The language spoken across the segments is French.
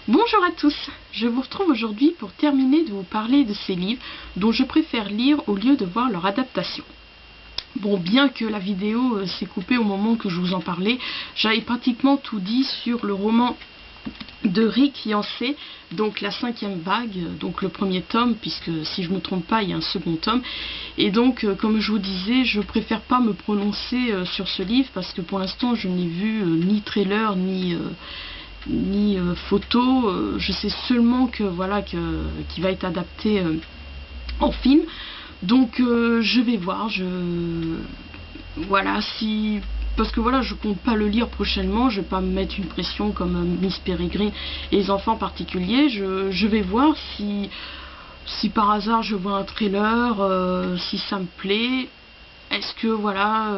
Bonjour à tous, je vous retrouve aujourd'hui pour terminer de vous parler de ces livres dont je préfère lire au lieu de voir leur adaptation. Bon, bien que la vidéo s'est coupée au moment que je vous en parlais, j'avais pratiquement tout dit sur le roman de Rick Yancey, donc la 5e vague, donc le premier tome, puisque si je ne me trompe pas, il y a un second tome. Et donc, comme je vous disais, je préfère pas me prononcer sur ce livre, parce que pour l'instant, je n'ai vu ni trailer, ni photo. Je sais seulement que voilà qu'il va être adapté en film. Donc, je vais voir. Voilà, si... Parce que voilà, je compte pas le lire prochainement, je vais pas me mettre une pression comme Miss Peregrine et les enfants en particulier. Je vais voir si par hasard je vois un trailer, si ça me plaît. Est-ce que voilà,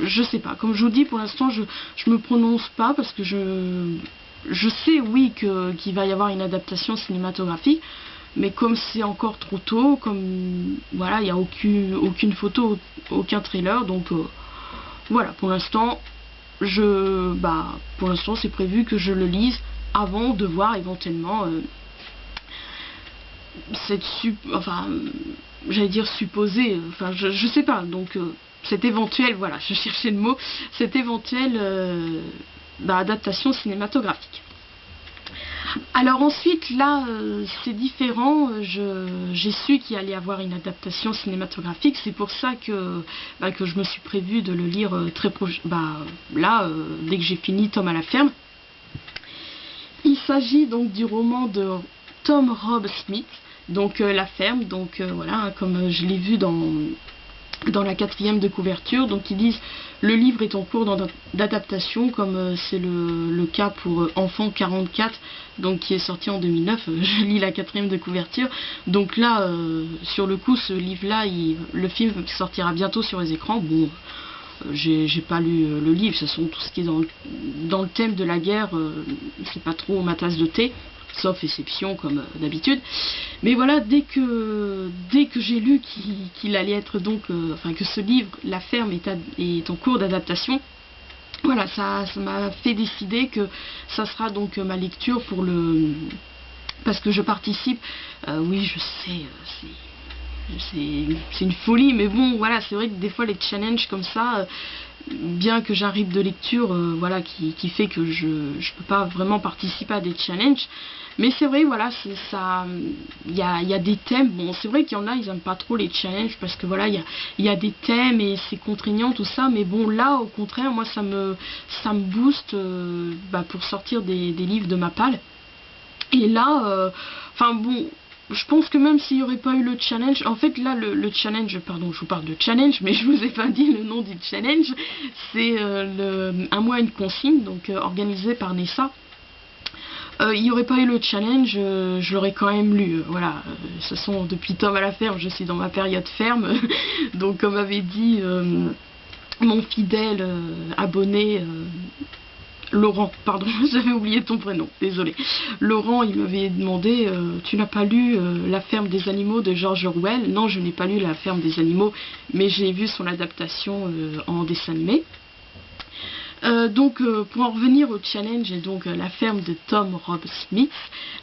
je sais pas. Comme je vous dis, pour l'instant, je me prononce pas parce que je sais, oui, qu'il va y avoir une adaptation cinématographique. Mais comme c'est encore trop tôt, comme voilà, il n'y a aucune photo, aucun trailer, donc voilà, pour l'instant, pour l'instant, c'est prévu que je le lise avant de voir éventuellement j'allais dire supposé, enfin, je sais pas, donc cet éventuel, voilà, je cherchais le mot, cette éventuelle adaptation cinématographique. Alors ensuite, là, c'est différent, j'ai su qu'il allait y avoir une adaptation cinématographique, c'est pour ça que je me suis prévu de le lire très proche, dès que j'ai fini Tom à la ferme. Il s'agit donc du roman de Tom Rob Smith, donc La ferme, donc voilà, comme je l'ai vu dans la 4e de couverture. Donc ils disent le livre est en cours d'adaptation, comme c'est le cas pour Enfant 44, donc qui est sorti en 2009. Je lis la 4e de couverture, donc là sur le coup, ce livre là, le film sortira bientôt sur les écrans. Bon, j'ai pas lu le livre, de toute façon tout ce qui est dans le thème de la guerre, c'est pas trop ma tasse de thé, sauf exception comme d'habitude. Mais voilà, dès que j'ai lu qu'il allait être donc, que ce livre, La ferme, est en cours d'adaptation, voilà, ça m'a fait décider que ça sera donc ma lecture parce que je participe, oui je sais, c'est une folie, mais bon voilà, c'est vrai que des fois les challenges comme ça, bien que j'ai un rythme de lecture voilà, qui fait que je peux pas vraiment participer à des challenges, mais c'est vrai, voilà, ça, il y a des thèmes. Bon, c'est vrai qu'il y en a, ils aiment pas trop les challenges parce que voilà, il y a des thèmes et c'est contraignant tout ça, mais bon là au contraire, moi ça me booste pour sortir des livres de ma palle. Et là enfin bon, je pense que même s'il n'y aurait pas eu le challenge, en fait là le challenge, pardon, je vous parle de challenge, mais je vous ai pas dit le nom du challenge, c'est un mois une consigne, donc organisé par Nessa. Il n'y aurait pas eu le challenge, je l'aurais quand même lu, voilà. De toute façon, depuis Tom à la ferme, je suis dans ma période ferme, donc comme avait dit mon fidèle abonné Laurent, pardon, j'avais oublié ton prénom, désolé. Laurent, il m'avait demandé, tu n'as pas lu La ferme des animaux de George Orwell? Non, je n'ai pas lu La ferme des animaux, mais j'ai vu son adaptation en dessin animé. Donc pour en revenir au challenge et donc La ferme de Tom Rob Smith,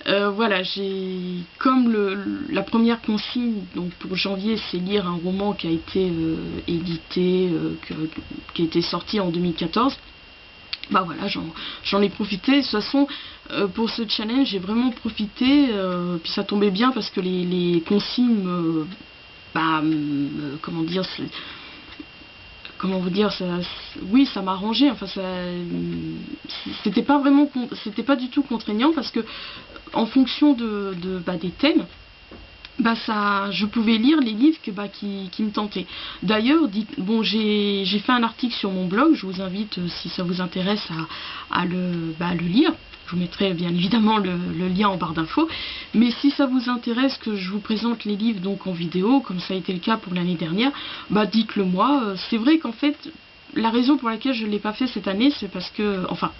voilà, j'ai comme la première consigne donc pour janvier, c'est lire un roman qui a été édité, qui a été sorti en 2014. Bah voilà, j'en ai profité. De toute façon, pour ce challenge, j'ai vraiment profité. Puis ça tombait bien parce que les consignes, comment dire, comment vous dire, oui, ça m'a arrangé. Enfin, c'était pas du tout contraignant parce que en fonction des thèmes, je pouvais lire les livres qui me tentaient. D'ailleurs, bon, j'ai fait un article sur mon blog, je vous invite, si ça vous intéresse, à le lire. Je vous mettrai bien évidemment le lien en barre d'infos. Mais si ça vous intéresse que je vous présente les livres donc en vidéo, comme ça a été le cas pour l'année dernière, dites-le moi. C'est vrai qu'en fait, la raison pour laquelle je ne l'ai pas fait cette année, c'est parce que, enfin,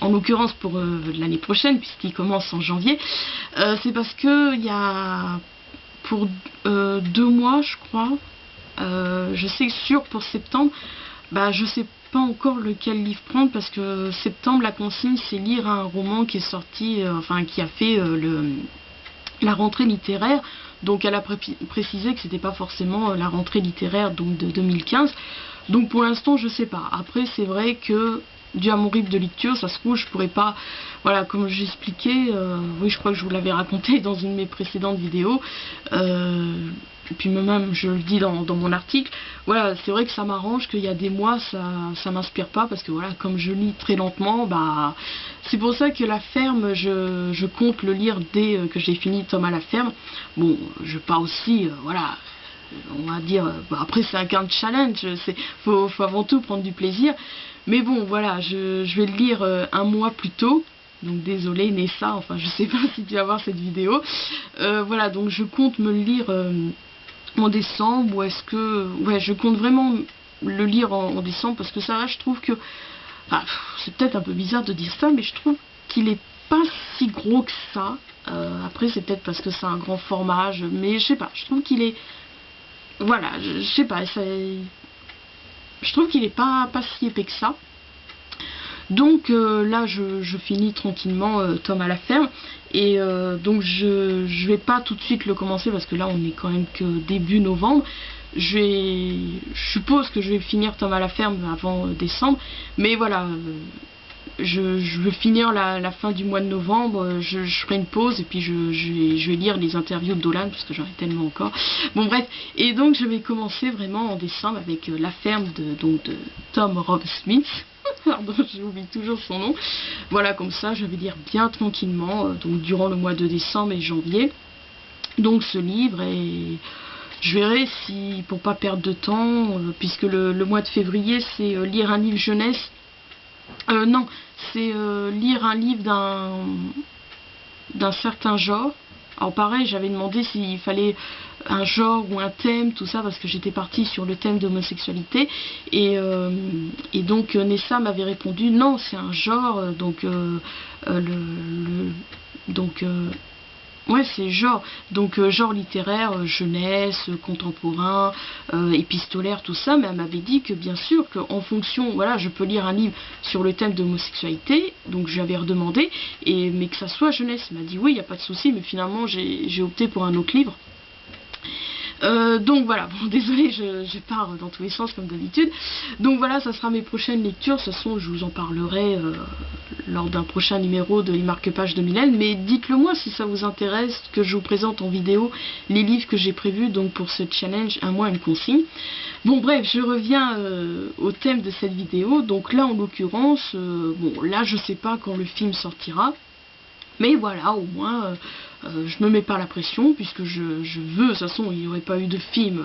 en l'occurrence pour l'année prochaine, puisqu'il commence en janvier, c'est parce que il y a pour 2 mois, je crois, je sais que sûr pour septembre, je sais pas encore lequel livre prendre parce que septembre, la consigne, c'est lire un roman qui est sorti, enfin qui a fait la rentrée littéraire. Donc elle a précisé que c'était pas forcément la rentrée littéraire donc de 2015. Donc pour l'instant je sais pas. Après c'est vrai que dû à mon rythme de lecture, ça se trouve je pourrais pas, voilà, comme j'expliquais, oui je crois que je vous l'avais raconté dans une de mes précédentes vidéos, et puis même je le dis dans mon article, voilà, c'est vrai que ça m'arrange qu'il y a des mois ça m'inspire pas parce que voilà, comme je lis très lentement, bah c'est pour ça que La Ferme, je compte le lire dès que j'ai fini Tom à la ferme. Bon, je pas aussi, voilà, on va dire, bah après c'est un challenge, faut avant tout prendre du plaisir, mais bon voilà, je vais le lire un mois plus tôt. Donc désolé Nessa, enfin je sais pas si tu vas voir cette vidéo. Voilà, donc je compte me le lire en décembre, ou est-ce que... Ouais, je compte vraiment le lire en décembre, parce que ça va, je trouve que... Enfin, c'est peut-être un peu bizarre de dire ça, mais je trouve qu'il est pas si gros que ça. Après, c'est peut-être parce que c'est un grand format, mais je sais pas, je trouve qu'il est... Voilà, je sais pas, je trouve qu'il est pas si épais que ça. Donc là je finis tranquillement Tom à la ferme, et donc je vais pas tout de suite le commencer parce que là on est quand même que début novembre. Je suppose que je vais finir Tom à la ferme avant décembre, mais voilà, je veux finir la fin du mois de novembre, je ferai une pause et puis je vais lire les interviews de Dolan parce que j'en ai tellement encore. Bon bref, et donc je vais commencer vraiment en décembre avec La Ferme de Tom Rob Smith. Pardon, j'oublie toujours son nom. Voilà, comme ça je vais lire bien tranquillement, donc durant le mois de décembre et janvier. Donc ce livre, et je verrai si, pour pas perdre de temps, puisque le mois de février c'est lire un livre jeunesse. Non, c'est lire un livre d'un certain genre. Alors pareil, j'avais demandé s'il fallait un genre ou un thème, tout ça, parce que j'étais partie sur le thème d'homosexualité, et donc Nessa m'avait répondu non, c'est un genre, ouais, c'est genre, donc genre littéraire, jeunesse, contemporain, épistolaire, tout ça, mais elle m'avait dit que bien sûr, qu'en fonction, voilà, je peux lire un livre sur le thème d'homosexualité, donc j'avais redemandé, mais que ça soit jeunesse. Elle m'a dit oui, il n'y a pas de souci, mais finalement j'ai opté pour un autre livre. Donc voilà, bon désolé, je pars dans tous les sens comme d'habitude. Donc voilà, ça sera mes prochaines lectures. De toute façon, je vous en parlerai lors d'un prochain numéro de Les Marque-Pages de Mylène. Mais dites-le moi si ça vous intéresse que je vous présente en vidéo les livres que j'ai prévus donc pour ce challenge un mois une consigne. Bon bref, je reviens au thème de cette vidéo. Donc là en l'occurrence, bon là je sais pas quand le film sortira. Mais voilà, au moins, je me mets pas la pression, puisque je veux, de toute façon, il n'y aurait pas eu de film,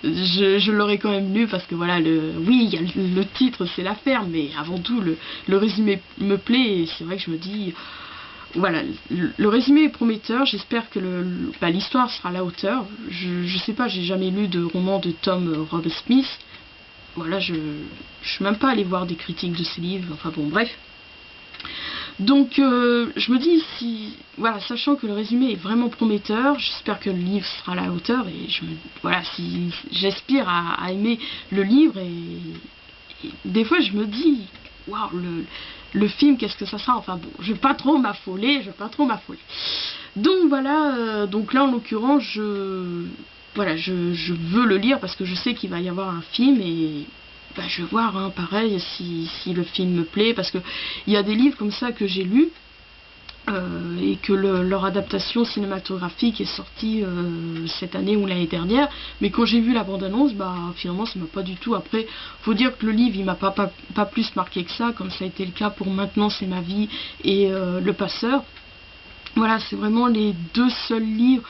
je l'aurais quand même lu, parce que voilà, oui, il y a le titre, c'est La Ferme, mais avant tout, le résumé me plaît, et c'est vrai que je me dis, voilà, le résumé est prometteur, j'espère que l'histoire sera à la hauteur. Je sais pas, j'ai jamais lu de roman de Tom Rob Smith, voilà, je suis même pas allée voir des critiques de ces livres, enfin bon, bref. Donc je me dis, si voilà, sachant que le résumé est vraiment prometteur, j'espère que le livre sera à la hauteur, et voilà, si j'aspire à aimer le livre, et des fois je me dis waouh, le film, qu'est-ce que ça sera, enfin bon, je vais pas trop m'affoler, donc voilà, donc là en l'occurrence voilà, je veux le lire parce que je sais qu'il va y avoir un film, et bah, je vais voir, hein, pareil, si le film me plaît, parce que il y a des livres comme ça que j'ai lus et que leur adaptation cinématographique est sortie cette année ou l'année dernière, mais quand j'ai vu la bande-annonce, bah finalement ça m'a pas du tout. Après, faut dire que le livre il m'a pas plus marqué que ça, comme ça a été le cas pour Maintenant c'est ma vie et Le Passeur. Voilà, c'est vraiment les deux seuls livres,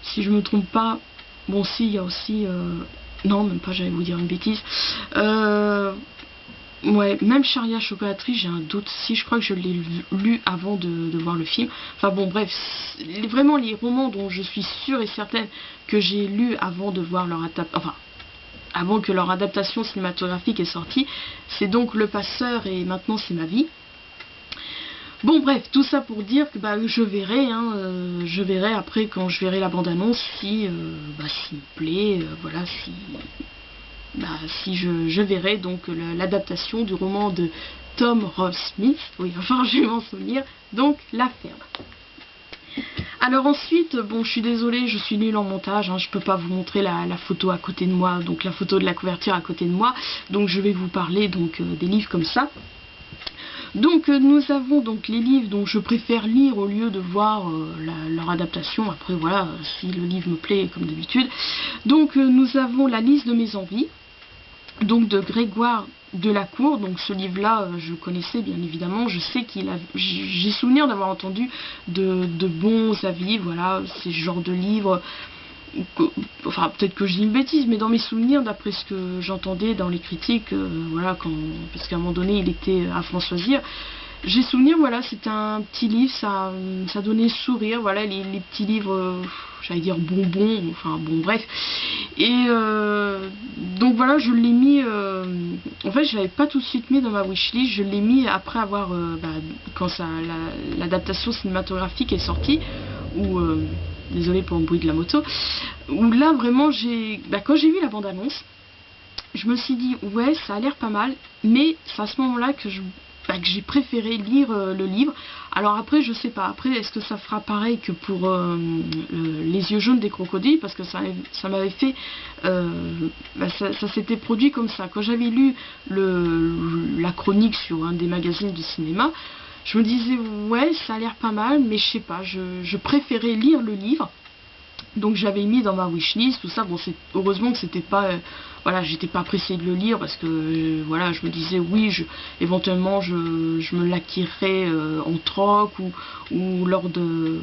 si je me trompe pas. Bon, si, il y a aussi non, même pas, j'allais vous dire une bêtise. Ouais, même Charia Chocolaterie, j'ai un doute. Si, je crois que je l'ai lu avant de voir le film. Enfin bon, bref, vraiment les romans dont je suis sûre et certaine que j'ai lu avant de voir leur avant que leur adaptation cinématographique est sortie, c'est donc Le Passeur et Maintenant c'est ma vie. Bon bref, tout ça pour dire que bah, je verrai, hein, je verrai après quand je verrai la bande-annonce si s'il me plaît, voilà, si je verrai donc l'adaptation du roman de Tom Ross Smith, oui, enfin je vais m'en souvenir, donc La Ferme. Alors ensuite, bon, je suis désolée, je suis nulle en montage, hein, je peux pas vous montrer la photo à côté de moi, donc la photo de la couverture à côté de moi, donc je vais vous parler donc des livres comme ça. Donc nous avons donc les livres dont je préfère lire au lieu de voir leur adaptation. Après voilà, si le livre me plaît comme d'habitude. Donc nous avons La liste de mes envies, donc de Grégoire Delacour. Donc ce livre là je connaissais bien évidemment, je sais j'ai souvenir d'avoir entendu de bons avis. Voilà, c'est ce genre de livre, enfin peut-être que je dis une bêtise, mais dans mes souvenirs, d'après ce que j'entendais dans les critiques, voilà, parce qu'à un moment donné il était à Françoisir, j'ai souvenir, voilà, c'était un petit livre, ça donnait sourire, voilà, les petits livres, j'allais dire bonbons, enfin bon bref, et donc voilà, je l'ai mis, en fait je l'avais pas tout de suite mis dans ma wishlist, je l'ai mis après avoir, quand l'adaptation cinématographique est sortie, où désolé pour le bruit de la moto, où là vraiment quand j'ai vu la bande-annonce, je me suis dit ouais, ça a l'air pas mal, mais c'est à ce moment-là que j'ai préféré lire le livre. Alors après je sais pas, après est-ce que ça fera pareil que pour Les yeux jaunes des crocodiles, parce que ça m'avait fait ça s'était produit comme ça. Quand j'avais lu la chronique sur un des magazines du cinéma, je me disais ouais, ça a l'air pas mal, mais je sais pas, je préférais lire le livre. Donc j'avais mis dans ma wishlist tout ça. Bon, heureusement que c'était pas voilà, j'étais pas pressée de le lire, parce que voilà, je me disais oui, éventuellement je me l'acquérerais en troc, ou lors de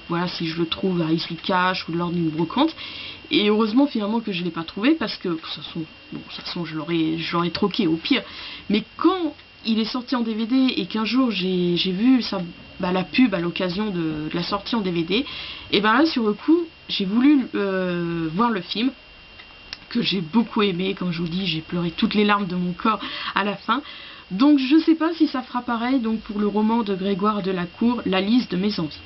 voilà, si je le trouve à Easy Cash, ou lors d'une brocante. Et heureusement finalement que je l'ai pas trouvé, parce que de toute façon je l'aurais troqué au pire. Mais quand il est sorti en DVD et qu'un jour j'ai vu ça, la pub à l'occasion de la sortie en DVD, et ben là sur le coup j'ai voulu voir le film, que j'ai beaucoup aimé. Comme je vous dis, j'ai pleuré toutes les larmes de mon corps à la fin. Donc je sais pas si ça fera pareil donc pour le roman de Grégoire Delacour, La liste de mes envies.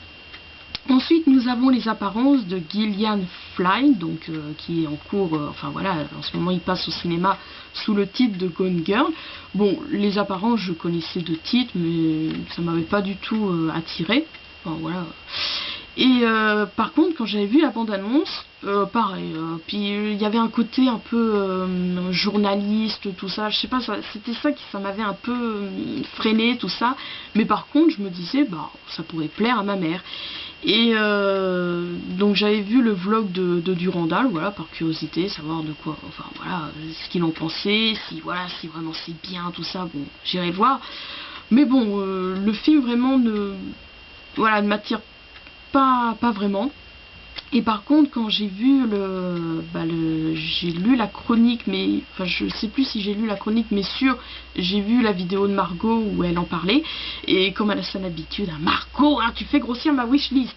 Ensuite, nous avons Les apparences de Gillian Flynn, donc qui est en cours, enfin voilà, en ce moment il passe au cinéma sous le titre de Gone Girl. Bon, Les apparences, je connaissais de titre, mais ça m'avait pas du tout attiré. Enfin, voilà. Et par contre, quand j'avais vu la bande-annonce, pareil, puis il y avait un côté un peu journaliste, tout ça, je sais pas, c'était ça qui m'avait un peu freiné, tout ça. Mais par contre, je me disais, ça pourrait plaire à ma mère. Et donc j'avais vu le vlog de Durandal, voilà, par curiosité, savoir de quoi, enfin voilà, ce qu'il en pensait, si vraiment c'est bien, tout ça, bon, j'irai voir. Mais bon, le film vraiment ne m'attire pas vraiment. Et par contre, quand j'ai vu j'ai lu la chronique, mais enfin je sais plus si j'ai lu la chronique, mais j'ai vu la vidéo de Margot où elle en parlait, et comme elle a son habitude, hein, Margot, hein, tu fais grossir ma wishlist.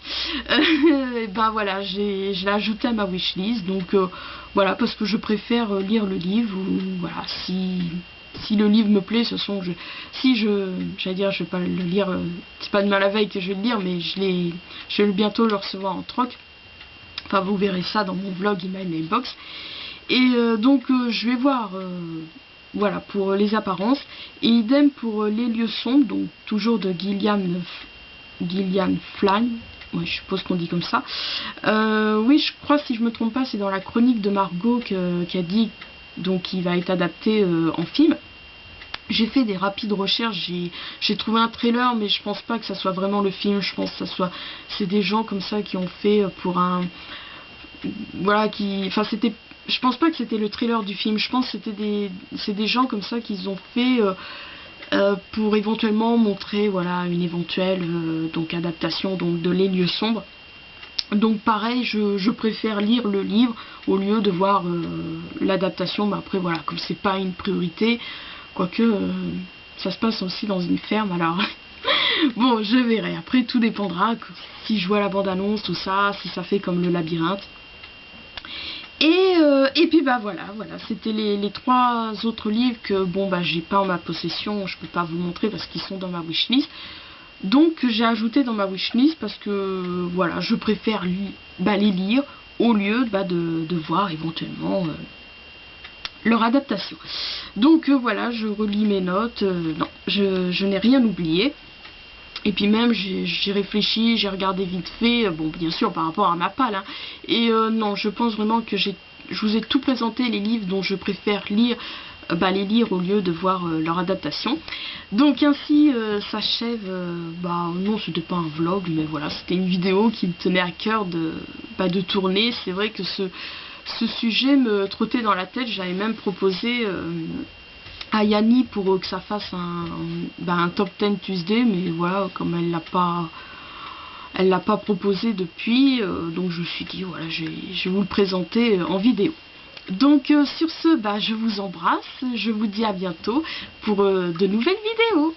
Et voilà, je l'ai ajouté à ma wishlist, donc voilà, parce que je préfère lire le livre, ou voilà, si le livre me plaît, j'allais dire, je vais pas le lire, c'est pas demain la veille que je vais le lire, mais je vais bientôt le recevoir en troc. Enfin, vous verrez ça dans mon vlog Email Mailbox. Et donc, je vais voir, voilà, pour Les apparences. Et idem pour Les lieux sombres, donc toujours de Gillian Flynn. Ouais, je suppose qu'on dit comme ça. Oui, je crois, si je me trompe pas, c'est dans la chronique de Margot qui a dit donc qu'il va être adapté en film. J'ai fait des rapides recherches, j'ai trouvé un trailer, mais je pense pas que ça soit vraiment le film. Je pense que c'est des gens comme ça qui ont fait pour un, voilà, enfin je pense pas que c'était le trailer du film. Je pense que c'est des gens comme ça qu'ils ont fait pour éventuellement montrer, voilà, une éventuelle donc adaptation donc de Les lieux sombres. Donc pareil, je préfère lire le livre au lieu de voir l'adaptation. Mais après voilà, comme c'est pas une priorité. Quoique, ça se passe aussi dans une ferme, alors bon, je verrai. Après, tout dépendra si je vois la bande-annonce, tout ça, si ça fait comme Le Labyrinthe. Et puis voilà, c'était les 3 autres livres que j'ai pas en ma possession, je peux pas vous montrer parce qu'ils sont dans ma wishlist. Donc j'ai ajouté dans ma wishlist parce que voilà, je préfère les lire au lieu de voir éventuellement leur adaptation. Donc voilà, je relis mes notes, non, je n'ai rien oublié. Et puis même j'ai réfléchi, j'ai regardé vite fait, bon bien sûr par rapport à ma palle, hein. Et non, je pense vraiment que je vous ai tout présenté, les livres dont je préfère lire, les lire au lieu de voir leur adaptation. Donc ainsi s'achève, non c'était pas un vlog, mais voilà, c'était une vidéo qui me tenait à cœur de tourner. C'est vrai que ce sujet me trottait dans la tête, j'avais même proposé à Yanni pour que ça fasse un top 10 Tuesday, mais voilà, comme elle l'a pas proposé depuis, donc je me suis dit voilà, je vais vous le présenter en vidéo. Donc sur ce, je vous embrasse, je vous dis à bientôt pour de nouvelles vidéos.